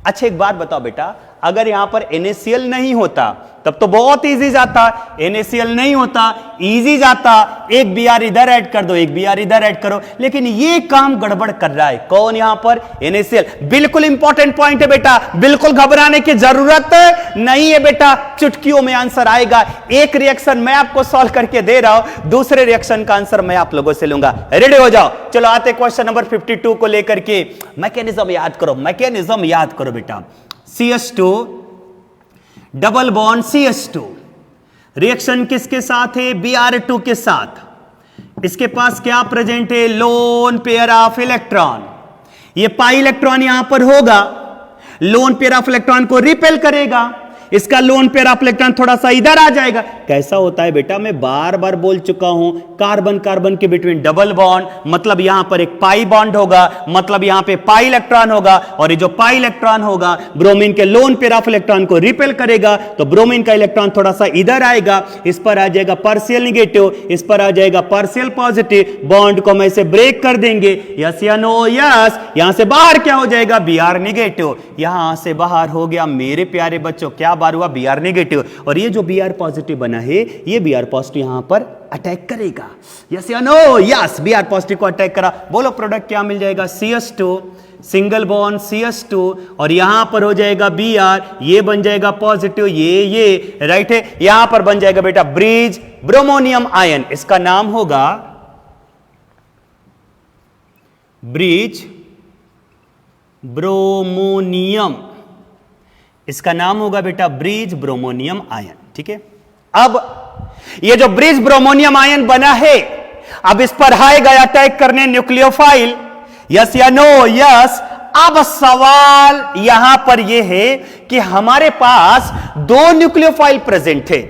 अच्छा एक बात बताओ बेटा, अगर यहां पर NaCl नहीं होता तब तो बहुत इजी जाता, NaCl नहीं होता इजी जाता, एक Br इधर ऐड कर दो, एक Br इधर ऐड करो, लेकिन ये काम गड़बड़ कर रहा है कौन यहां पर? NaCl। बिल्कुल इंपॉर्टेंट पॉइंट है बेटा, बिल्कुल घबराने की जरूरत नहीं है बेटा, चुटकियों में आंसर आएगा। एक रिएक्शन मैं आपको सॉल्व करके दे रहा हूं, दूसरे रिएक्शन का आंसर मैं आप लोगों से लूंगा। रेडी हो जाओ, चलो आते क्वेश्चन नंबर 52 को लेकर के। मैकेनिज्म याद करो, मैकेनिज्म याद करो बेटा। CH2 double bond CH2, reaction किसके साथ है? Br2 के साथ। इसके पास क्या प्रेजेंट है? Lone pair of electron. ये पाई इलेक्ट्रॉन यहां पर होगा, लोन पेयर ऑफ इलेक्ट्रॉन को रिपेल करेगा, इसका लोन पेयर ऑफ इलेक्ट्रॉन थोड़ा सा इधर आ जाएगा। कैसा होता है बेटा, मैं बार बार बोल चुका हूं, कार्बन कार्बन के बिटवीन डबल बॉन्ड, मतलब यहां पर एक पाई बॉन्ड होगा, मतलब यहां पे पाई इलेक्ट्रॉन होगा, और ये जो पाई इलेक्ट्रॉन होगा ब्रोमीन के लोन पेयर ऑफ इलेक्ट्रॉन को रिपेल करेगा, तो ब्रोमीन का इलेक्ट्रॉन थोड़ा सा इधर आएगा, इस पर आ जाएगा पार्शियल निगेटिव, इस पर आ जाएगा पार्शियल पॉजिटिव, बॉन्ड को हम ऐसे ब्रेक कर देंगे, यस या नो? यस। यहां से बाहर क्या हो जाएगा? Br negative. यहां से बाहर हो गया मेरे प्यारे बच्चों, क्या बार हुआ? Br negative. और ये जो Br पॉजिटिव बना है, ये Br पॉजिटिव यहां पर अटैक करेगा, यस या नो? यस। Br पॉजिटिव को अटैक करा, बोलो प्रोडक्ट क्या मिल जाएगा? CH2 सिंगल बॉन्ड CH2, और यहां पर हो जाएगा Br, ये बन जाएगा पॉजिटिव, ये राइट है, यहां पर बन जाएगा बेटा ब्रिज ब्रोमोनियम आयन। इसका नाम होगा ब्रिज ब्रोमोनियम, इसका नाम होगा बेटा ब्रिज ब्रोमोनियम आयन। ठीक है, अब ये जो ब्रिज ब्रोमोनियम आयन बना है, अब इस पर आएगा अटैक करने न्यूक्लियोफाइल, यस या नो? यस। अब सवाल यहां पर यह है कि हमारे पास दो न्यूक्लियोफाइल प्रेजेंट है,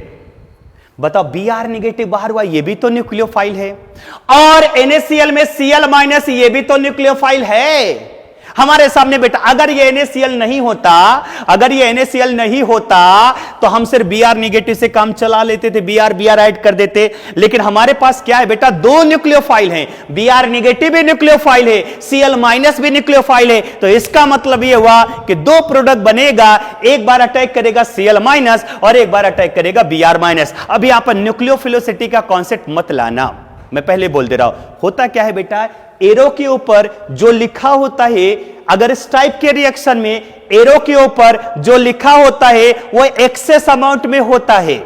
बताओ Br निगेटिव बाहर हुआ, ये भी तो न्यूक्लियोफाइल है, और NaCl में Cl माइनस, ये भी तो न्यूक्लियोफाइल है हमारे सामने बेटा। अगर ये NaCl नहीं होता, अगर ये NaCl नहीं होता तो हम सिर्फ Br निगेटिव से काम चला लेते थे, Br ऐड कर देते, लेकिन हमारे पास क्या है बेटा? दो न्यूक्लियोफाइल हैं, Br निगेटिव भी न्यूक्लियोफाइल है, Cl माइनस भी न्यूक्लियोफाइल है, तो इसका मतलब ये हुआ कि दो प्रोडक्ट बनेगा, एक बार अटैक करेगा Cl माइनस और एक बार अटैक करेगा Br माइनस। अब यहां पर न्यूक्लियोफिलोसिटी का कॉन्सेप्ट मत लाना, मैं पहले बोल दे रहा हूं। होता क्या है बेटा, एरो के ऊपर जो लिखा होता है, अगर इस टाइप के रिएक्शन में एरो के ऊपर जो लिखा होता है वो एक्सेस अमाउंट में होता है।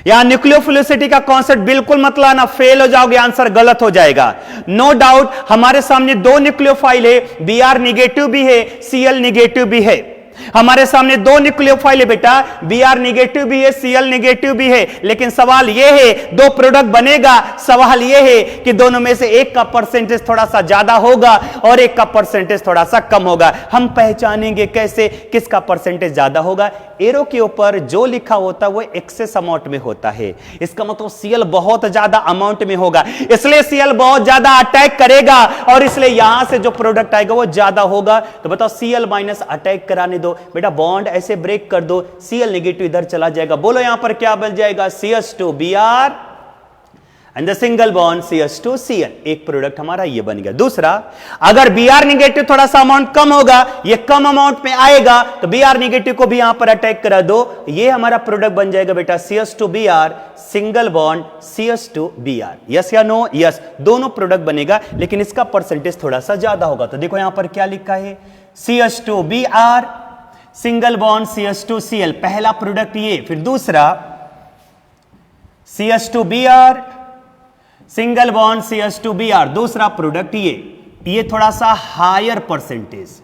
यहां न्यूक्लियोफिलिसिटी का कॉन्सेप्ट बिल्कुल मत लाना, फेल हो जाओगे, आंसर गलत हो जाएगा। नो डाउट हमारे सामने दो न्यूक्लियोफाइल है, Br निगेटिव भी है, Cl निगेटिव भी है। हमारे सामने दो न्यूक्लियोफाइल है बेटा, Br निगेटिव भी है, Cl निगेटिव भी है, लेकिन सवाल यह है दो प्रोडक्ट बनेगा, सवाल यह है कि दोनों में से एक का परसेंटेज थोड़ा सा ज्यादा होगा और एक का परसेंटेज थोड़ा सा कम होगा। हम पहचानेंगे कैसे किसका परसेंटेज ज्यादा होगा? एरो के ऊपर जो लिखा होता है वो एक्सेस अमाउंट में होता है, इसका मतलब Cl बहुत ज्यादा अमाउंट में होगा, इसलिए Cl बहुत ज्यादा अटैक करेगा और इसलिए यहां से जो प्रोडक्ट आएगा वो ज्यादा होगा। तो बताओ Cl माइनस अटैक कराने दो बेटा, बॉन्ड ऐसे ब्रेक कर दो, Cl नेगेटिव इधर चला जाएगा, बोलो यहां पर क्या बन जाएगा? CH2Br and the single bond CH2Cl, एक प्रोडक्ट हमारा ये बन गया। दूसरा, अगर Br निगेटिव थोड़ा सा अमाउंट कम होगा, ये कम अमाउंट में आएगा, तो Br निगेटिव को भी यहां पर अटैक करा दो, ये हमारा प्रोडक्ट बन जाएगा बेटा CH2Br single bond CH2Br। Yes या नो? यस, दोनों प्रोडक्ट बनेगा, लेकिन इसका परसेंटेज थोड़ा सा ज्यादा होगा। तो देखो यहां पर क्या लिखा है, CH2Br सिंगल बॉन्ड CH2Cl, पहला प्रोडक्ट ये, फिर दूसरा CH2Br सिंगल बॉन्ड CH2Br, दूसरा प्रोडक्ट ये थोड़ा सा हायर परसेंटेज,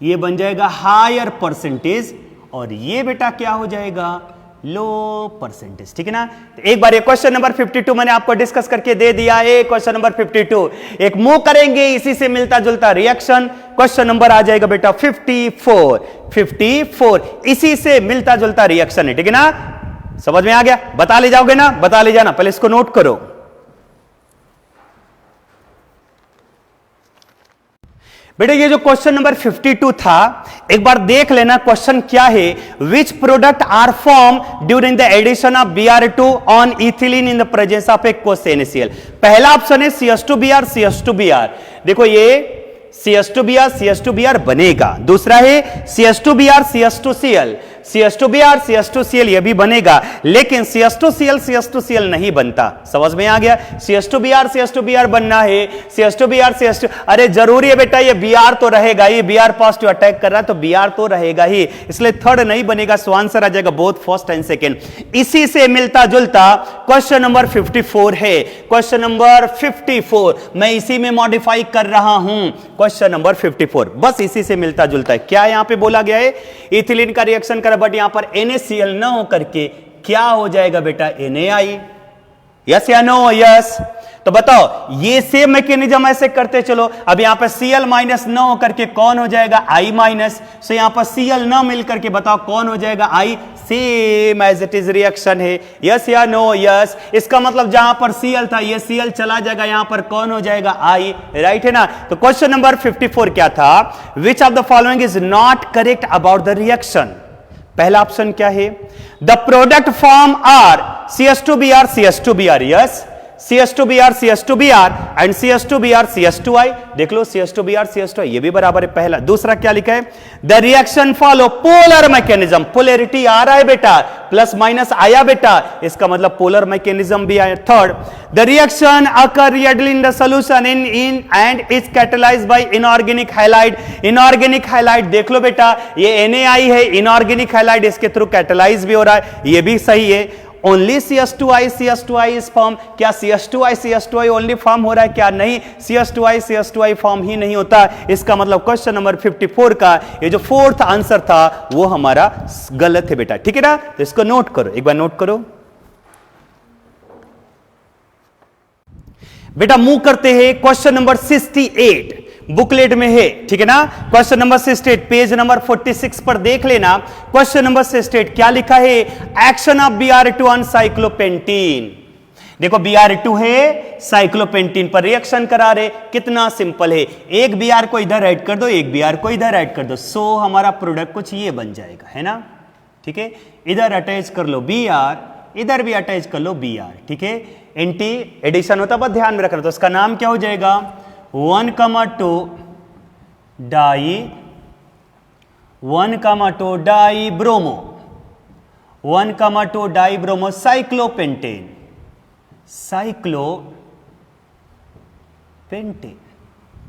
ये बन जाएगा हायर परसेंटेज, और ये बेटा क्या हो जाएगा? लो परसेंटेज। ठीक है ना? तो एक बार ये क्वेश्चन नंबर 52 मैंने आपको डिस्कस करके दे दिया है। क्वेश्चन नंबर 52 एक मूव करेंगे, इसी से मिलता जुलता रिएक्शन, क्वेश्चन नंबर आ जाएगा बेटा 54 इसी से मिलता जुलता रिएक्शन है। ठीक है ना? समझ में आ गया? बता ले जाओगे ना? बता ले जाना, पहले इसको नोट करो। बेटा ये जो क्वेश्चन नंबर 52 था, एक बार देख लेना क्वेश्चन क्या है। Which product are form during the addition of Br2 on ethylene in the presence of aqueous NaCl? पहला ऑप्शन है CH2Br। देखो ये CS2Br CS2Br बनेगा। दूसरा है CS2Br CS2Cl CS2Br CS2Cl ये भी बनेगा, लेकिन CS2Cl CS2Cl नहीं बनता। समझ में आ गया? CS2Br CS2Br बनना है, CS2Br CS2, अरे जरूरी है बेटा, ये Br तो रहेगा ही, Br पॉजिटिव अटैक कर रहा है तो Br तो रहेगा ही, इसलिए थर्ड नहीं बनेगा। सो आंसर आ जाएगा बोथ फर्स्ट एंड सेकेंड। इसी से मिलता जुलता क्वेश्चन नंबर 54 है। क्वेश्चन नंबर 54 मैं इसी में मॉडिफाई कर रहा हूं। क्वेश्चन नंबर 54 बस इसी से मिलता जुलता है। क्या यहां पे बोला गया है? इथिलीन का रिएक्शन करा, बट यहां पर NaCl ना हो करके क्या हो जाएगा बेटा? NaI। यस या नो? यस। तो बताओ, ये सेम मैकेनिज्म ऐसे करते चलो। अब यहां पर Cl माइनस ना हो करके कौन हो जाएगा? I minus. सो यहां पर Cl ना मिल करके बताओ कौन हो जाएगा? I। Same as it is reaction है। यस या नो? यस। इसका मतलब जहां पर Cl था ये Cl चला जाएगा, यहां पर कौन हो जाएगा? I। राइट है ना? तो क्वेश्चन नंबर 54 क्या था? Which of the following is not correct about the reaction? पहला ऑप्शन क्या है? The product form are CS2Br CS2Br। Yes, CS2Br CS2Br and CS2Br CS2I। देख लो CS2Br CS2I ये भी बराबर है पहला। दूसरा क्या लिखा है? The reaction follow polar mechanism. Polarity आ रहा है बेटा, प्लस माइनस आया बेटा, इसका मतलब पोलर मैकेनिज्म भी आया। Third, the reaction occur readily in the solution in and is catalysed by inorganic halide. Inorganic halide देख लो बेटा, ये NaI है, इनऑर्गेनिक हैलाइड इसके थ्रू कैटलाइज भी हो रहा है, ये भी सही है। Only CS2I is form. क्या CS2I ओनली फॉर्म हो रहा है? क्या नहीं, CS2I फॉर्म ही नहीं होता। इसका मतलब क्वेश्चन नंबर 54 का ये जो फोर्थ आंसर था वो हमारा गलत है बेटा। ठीक है ना? तो इसको नोट करो, एक बार नोट करो बेटा। मूव करते हैं क्वेश्चन नंबर 68 बुकलेट में है। ठीक है ना? क्वेश्चन नंबर 68 पेज नंबर 46 पर देख लेना। क्वेश्चन नंबर 68 क्या लिखा है? Action of Br2 on साइक्लोपेंटीन। देखो Br2 है, साइक्लोपेंटीन पर रिएक्शन करा रहे। कितना सिंपल है, एक Br को इधर ऐड कर दो, एक Br को इधर ऐड कर दो, सो हमारा प्रोडक्ट कुछ ये बन जाएगा, है ना? ठीक है, इधर अटैच कर लो Br, इधर भी अटैच कर लो Br। ठीक है, एंटी एडिशन होता है, बस ध्यान में रखना। तो इसका नाम क्या हो जाएगा? 1,2 di 1,2 di bromo 1,2 di bromo cyclopentane.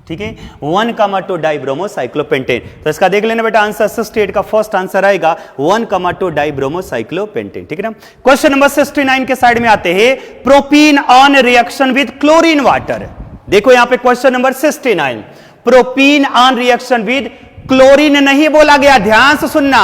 ठीक है, 1,2 डाई ब्रोमो साइक्लोपेंटेन। तो इसका देख लेना बेटा, आंसर 68 का फर्स्ट आंसर आएगा 1,2 डाई ब्रोमो साइक्लोपेंटेन। ठीक है ना? क्वेश्चन नंबर 69 के साइड में आते हैं। Propene on reaction with chlorine water. देखो यहां पे question number 69, propene on reaction with chlorine नहीं बोला गया, ध्यान से सुनना,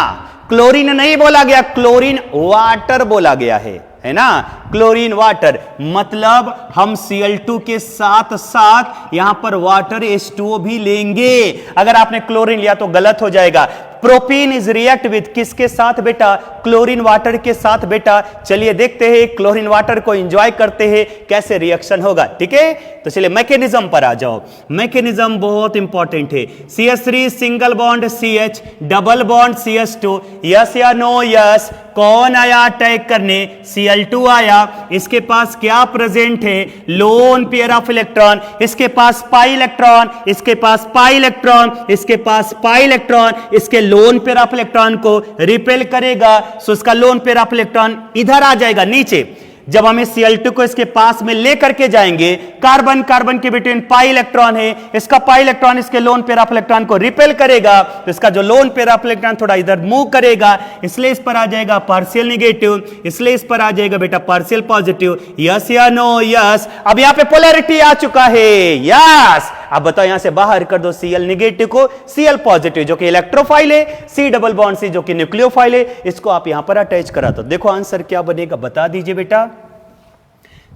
क्लोरीन नहीं बोला गया, क्लोरीन वाटर बोला गया है ना? क्लोरीन वाटर मतलब हम Cl2 के साथ साथ यहां पर वाटर H2O भी लेंगे। अगर आपने क्लोरीन लिया तो गलत हो जाएगा। प्रोपीन इज रिएक्ट विद किसके साथ बेटा? क्लोरीन वाटर के साथ बेटा। चलिए देखते हैं, क्लोरीन वाटर को एंजॉय करते हैं कैसे रिएक्शन होगा। ठीक है, तो चलिए मैकेनिज्म पर आ जाओ। मैकेनिज्म बहुत इंपॉर्टेंट है। CH3 single bond CH, double bond CH2। Yes या नो? यस। कौन आया अटैक करने? Cl2 आया। इसके पास क्या प्रेजेंट है? Lone pair of electron. इसके पास पाई इलेक्ट्रॉन, इसके पास पाई इलेक्ट्रॉन, इसके पास पाई इलेक्ट्रॉन। इसके लोन पेयर ऑफ इलेक्ट्रॉन को रिपेल करेगा, सो इसका लोन पेयर ऑफ इलेक्ट्रॉन इधर आ जाएगा नीचे। जब हम इस Cl2 को इसके पास में लेकर के जाएंगे, कार्बन कार्बन के बिटवीन पाई इलेक्ट्रॉन है, इसका पाई इलेक्ट्रॉन इसके लोन पेयर ऑफ इलेक्ट्रॉन को रिपेल करेगा, तो इसका जो लोन पेयर ऑफ इलेक्ट्रॉन थोड़ा इधर मूव करेगा, इसलिए इस पर आ जाएगा पार्शियल नेगेटिव, इसलिए इस पर आ जाएगा बेटा पार्शियल पॉजिटिव। यस या नो? यस। अब यहां पे पोलैरिटी आ चुका है। यस। अब बताओ यहां से बाहर कर दो Cl नेगेटिव को Cl पॉजिटिव जो कि इलेक्ट्रोफाइल है, C डबल बॉन्ड C जो कि न्यूक्लियोफाइल है, इसको आप यहां पर अटैच करा दो। देखो आंसर क्या बनेगा, बता दीजिए बेटा।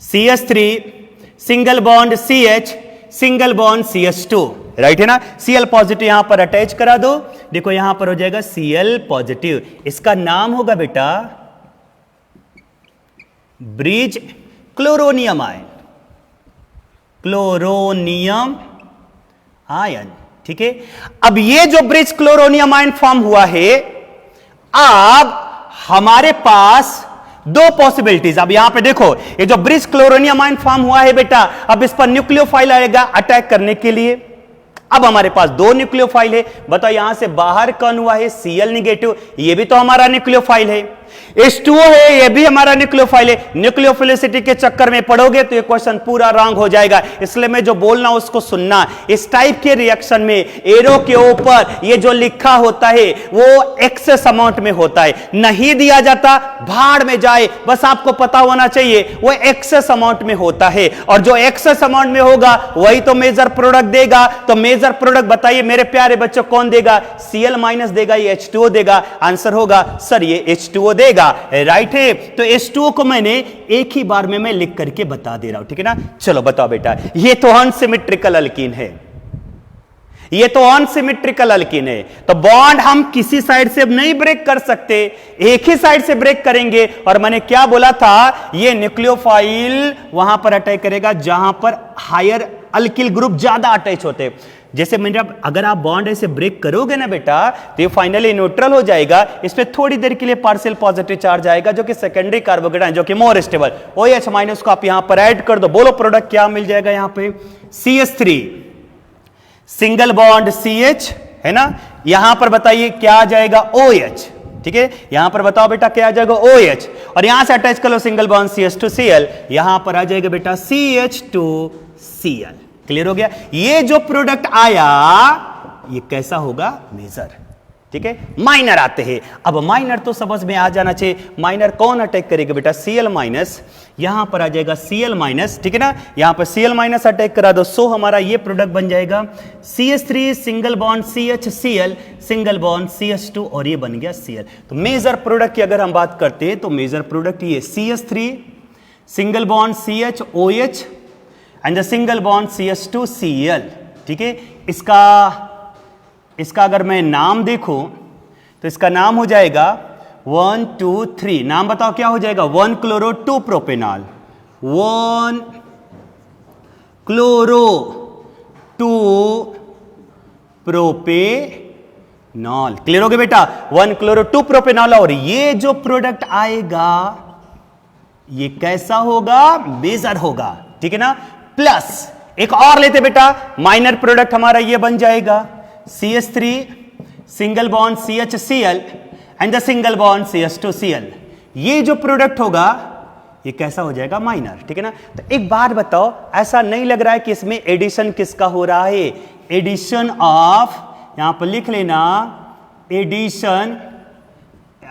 CH3 single bond CH single bond CH2, right है ना? Cl पॉजिटिव यहां पर अटैच करा दो। देखो यहां पर हो जाएगा Cl पॉजिटिव, इसका नाम होगा बेटा bridge chloronium ion. Chloronium ion. ठीक है, अब ये जो ब्रिज क्लोरोनियम आयन फॉर्म हुआ है, अब हमारे पास दो पॉसिबिलिटीज। अब यहां पे देखो, ये जो ब्रिज क्लोरोनियम आयन फॉर्म हुआ है बेटा, अब इस पर न्यूक्लियोफाइल आएगा अटैक करने के लिए। अब हमारे पास दो न्यूक्लियोफाइल है, बताओ यहां से बाहर कौन हुआ है, Cl निगेटिव, ये भी तो हमारा न्यूक्लियोफाइल है। H2O है, ये भी हमारा न्यूक्लियोफाइल है। न्यूक्लियोफिलिसिटी के चक्कर में पढ़ोगे तो ये क्वेश्चन पूरा रॉन्ग हो जाएगा, इसलिए मैं जो बोलना उसको सुनना। इस टाइप के रिएक्शन में एरो के ऊपर ये जो लिखा होता है वो एक्सेस अमाउंट में होता है, नहीं दिया जाता, भाड़ में जाए, बस आपको पता होना चाहिए वो एक्सेस अमाउंट में होता है, और जो एक्सेस अमाउंट में होगा वही तो मेजर प्रोडक्ट देगा। तो मेजर प्रोडक्ट बताइए मेरे प्यारे बच्चों कौन देगा, Cl माइनस देगा, ये H2O देगा। आंसर होगा सर ये H2O देगा, राइट है। तो H2O को मैंने एक ही बार में मैं लिख करके बता दे रहा हूं, ठीक है ना। चलो बताओ बेटा, ये तो अनसिमेट्रिकल अल्कीन है, ये तो अनसिमेट्रिकल अल्कीन है, तो बॉन्ड हम किसी साइड से नहीं ब्रेक कर सकते, एक ही साइड से ब्रेक करेंगे। और मैंने क्या बोला था, ये न्यूक्लियोफाइल वहां पर अटैक करेगा जहां पर हायर अल्किल ग्रुप ज्यादा अटैच होते हैं। जैसे मैंने अगर आप बॉन्ड ऐसे ब्रेक करोगे ना बेटा तो ये फाइनली न्यूट्रल हो जाएगा, इस पे थोड़ी देर के लिए पार्शियल पॉजिटिव चार्ज आएगा जो कि सेकेंडरी कार्बोकेटायन जो कि मोर स्टेबल, OH माइनस को आप यहां पर ऐड कर दो, बोलो प्रोडक्ट क्या मिल जाएगा यहां पे, CH3 सिंगल बॉन्ड CH है ना, यहां पर बताइए क्या आ जाएगा OH, ठीक है, यहां पर बताओ बेटा क्या आ जाएगा OH, और यहां से अटैच कर लो सिंगल बॉन्ड CH2Cl, यहां पर आ जाएगा बेटा CH2Cl। क्लियर हो गया। ये जो प्रोडक्ट आया ये कैसा होगा, मेजर, ठीक है। माइनर आते हैं, अब माइनर तो समझ में आ जाना चाहिए, माइनर कौन अटैक करेगा बेटा, Cl माइनस, यहां पर आ जाएगा Cl माइनस, ठीक है ना, यहां पर Cl माइनस अटैक करा दो, सो हमारा ये प्रोडक्ट बन जाएगा CH3 single bond CHCl single bond CH2 और ये बन गया Cl। तो मेजर प्रोडक्ट की अगर हम बात करते हैं तो मेजर प्रोडक्ट ये CH3 single bond CHOH and the single bond CH2Cl, ठीक है। इसका अगर मैं नाम देखूं तो इसका नाम हो जाएगा 1 2 3, नाम बताओ क्या हो जाएगा, 1 chloro 2 propanol, 1 chloro 2 propanol. Clear हो गया बेटा, 1 क्लोरो 2 प्रोपेनॉल। और ये जो प्रोडक्ट आएगा ये कैसा होगा, मेजर होगा, ठीक है ना। प्लस एक और लेते बेटा, माइनर प्रोडक्ट हमारा ये बन जाएगा CH3 single bond CHCl and the single bond CH2Cl। ये जो प्रोडक्ट होगा ये कैसा हो जाएगा, माइनर, ठीक है ना। तो एक बात बताओ, ऐसा नहीं लग रहा है कि इसमें एडिशन किसका हो रहा है, एडिशन ऑफ, यहां पर लिख लेना, addition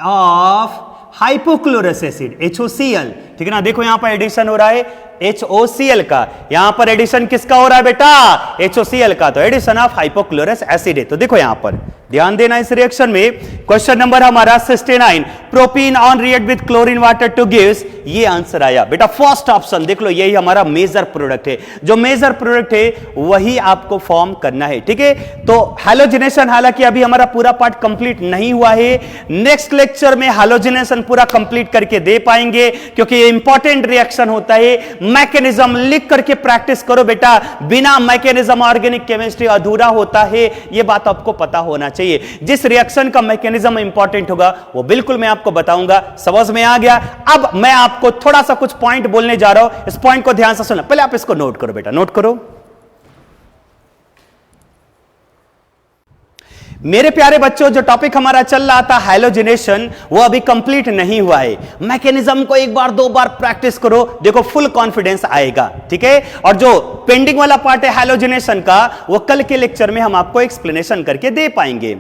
of hypochlorous acid HOCl, ठीक है ना। देखो यहां पर एडिशन हो रहा है HOCl का, यहां पर एडिशन किसका हो रहा है बेटा, HOCl का, तो एडिशन ऑफ हाइपोक्लोरस एसिड है। तो देखो यहां पर ध्यान देना इस रिएक्शन में, क्वेश्चन नंबर हमारा 69, propene on react with chlorine water two gives, ये आंसर आया बेटा फर्स्ट ऑप्शन। देख लो यही हमारा मेजर प्रोडक्ट है, जो मेजर प्रोडक्ट है वही आपको फॉर्म करना है, ठीक है। तो हैलोजिनेशन हालांकि अभी हमारा पूरा पार्ट कंप्लीट नहीं हुआ है, नेक्स्ट लेक्चर में हैलोजिनेशन पूरा कंप्लीट करके दे पाएंगे, क्योंकि ये इंपॉर्टेंट रिएक्शन होता है। मैकेनिज्म लिख करके प्रैक्टिस करो बेटा, बिना मैकेनिज्म ऑर्गेनिक केमिस्ट्री अधूरा होता है, ये बात आपको पता होना चाहिए। जिस रिएक्शन का मैकेनिज्म इंपॉर्टेंट होगा वो बिल्कुल मैं आपको बताऊंगा। समझ में आ गया। अब मैं आपको थोड़ा सा कुछ पॉइंट बोलने जा रहा हूं, इस पॉइंट को ध्यान से सुनना, पहले आप इसको नोट करो बेटा, नोट करो। मेरे प्यारे बच्चों, जो टॉपिक हमारा चल रहा था हैलोजिनेशन, वो अभी कंप्लीट नहीं हुआ है। मैकेनिज्म को एक बार दो बार प्रैक्टिस करो, देखो फुल कॉन्फिडेंस आएगा, ठीक है। और जो पेंडिंग वाला पार्ट है हैलोजिनेशन का, वो कल के लेक्चर में हम आपको एक्सप्लेनेशन करके दे पाएंगे।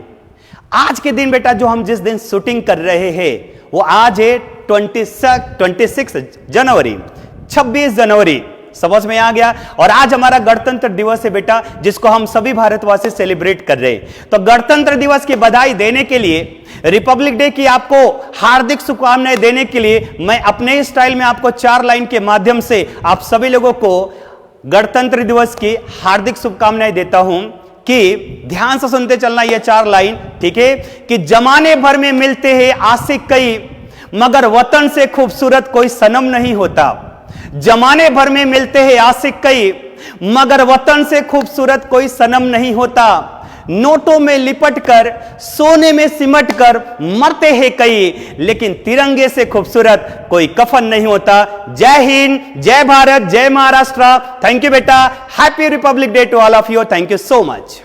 आज के दिन बेटा जो हम जिस दिन शूटिंग कर रहे हैं वो आज है 26 जनवरी, 26 जनवरी, समझ में आ गया। और आज हमारा गणतंत्र दिवस है बेटा, जिसको हम सभी भारतवासी सेलिब्रेट कर रहे हैं। तो गणतंत्र दिवस की बधाई देने के लिए, रिपब्लिक डे की आपको हार्दिक शुभकामनाएं देने के लिए मैं अपने स्टाइल में आपको 4 लाइन के माध्यम से आप सभी लोगों को गणतंत्र दिवस की हार्दिक शुभकामनाएं देता हूं। कि ध्यान से सुनते चलना ये 4 लाइन, ठीक है। कि जमाने भर में मिलते हैं आशिक कई, मगर वतन से खूबसूरत कोई सनम नहीं होता। जमाने भर में मिलते हैं आशिक कई, मगर वतन से खूबसूरत कोई सनम नहीं होता। नोटों में लिपट कर, सोने में सिमट कर मरते हैं कई, लेकिन तिरंगे से खूबसूरत कोई कफन नहीं होता। जय हिंद, जय भारत, जय महाराष्ट्र। थैंक यू बेटा। Happy republic day to all of you. Thank you so much.